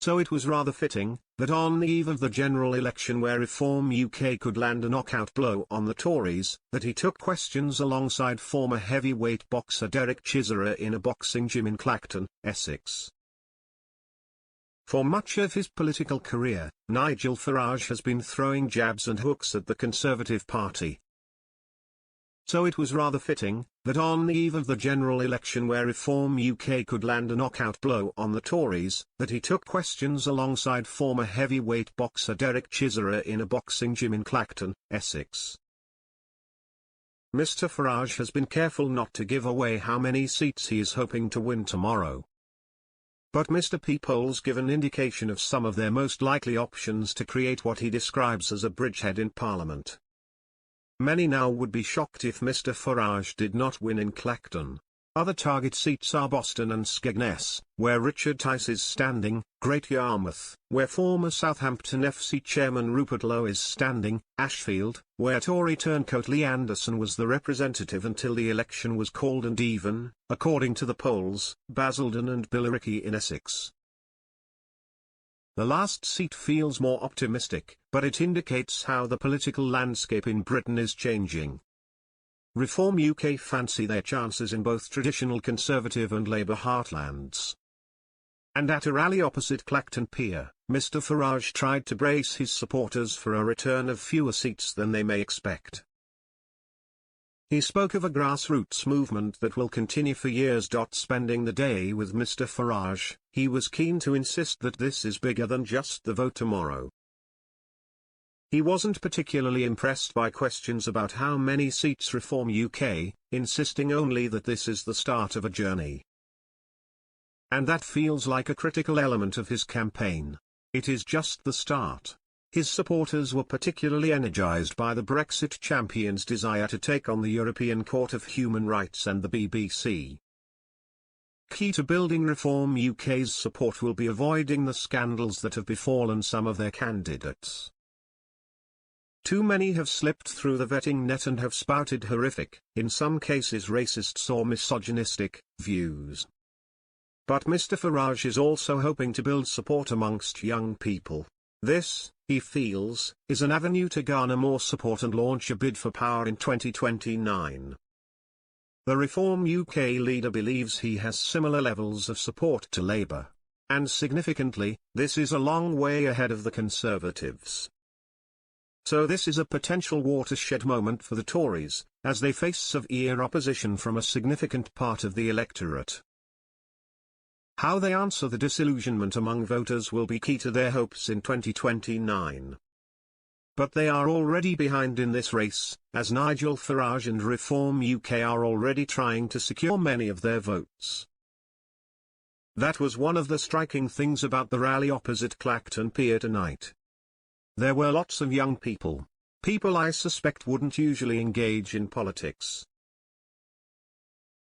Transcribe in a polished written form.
So it was rather fitting, that on the eve of the general election where Reform UK could land a knockout blow on the Tories, that he took questions alongside former heavyweight boxer Derek Chisora in a boxing gym in Clacton, Essex. For much of his political career, Nigel Farage has been throwing jabs and hooks at the Conservative Party. So it was rather fitting, that on the eve of the general election where Reform UK could land a knockout blow on the Tories, that he took questions alongside former heavyweight boxer Derek Chisora in a boxing gym in Clacton, Essex. Mr. Farage has been careful not to give away how many seats he is hoping to win tomorrow. But Mr. P polls give an indication of some of their most likely options to create what he describes as a bridgehead in Parliament. Many now would be shocked if Mr. Farage did not win in Clacton. Other target seats are Boston and Skegness, where Richard Tice is standing, Great Yarmouth, where former Southampton FC chairman Rupert Lowe is standing, Ashfield, where Tory turncoat Lee Anderson was the representative until the election was called, and even, according to the polls, Basildon and Billericay in Essex. The last seat feels more optimistic, but it indicates how the political landscape in Britain is changing. Reform UK fancy their chances in both traditional Conservative and Labour heartlands. And at a rally opposite Clacton Pier, Mr. Farage tried to brace his supporters for a return of fewer seats than they may expect. He spoke of a grassroots movement that will continue for years. Spending the day with Mr. Farage, he was keen to insist that this is bigger than just the vote tomorrow. He wasn't particularly impressed by questions about how many seats Reform UK, insisting only that this is the start of a journey. And that feels like a critical element of his campaign. It is just the start. His supporters were particularly energized by the Brexit champion's desire to take on the European Court of Human Rights and the BBC. Key to building Reform UK's support will be avoiding the scandals that have befallen some of their candidates. Too many have slipped through the vetting net and have spouted horrific, in some cases racist or misogynistic, views. But Mr. Farage is also hoping to build support amongst young people. This, he feels, is an avenue to garner more support and launch a bid for power in 2029. The Reform UK leader believes he has similar levels of support to Labour. And significantly, this is a long way ahead of the Conservatives. So this is a potential watershed moment for the Tories, as they face severe opposition from a significant part of the electorate. How they answer the disillusionment among voters will be key to their hopes in 2029. But they are already behind in this race, as Nigel Farage and Reform UK are already trying to secure many of their votes. That was one of the striking things about the rally opposite Clacton Pier tonight. There were lots of young people. People I suspect wouldn't usually engage in politics.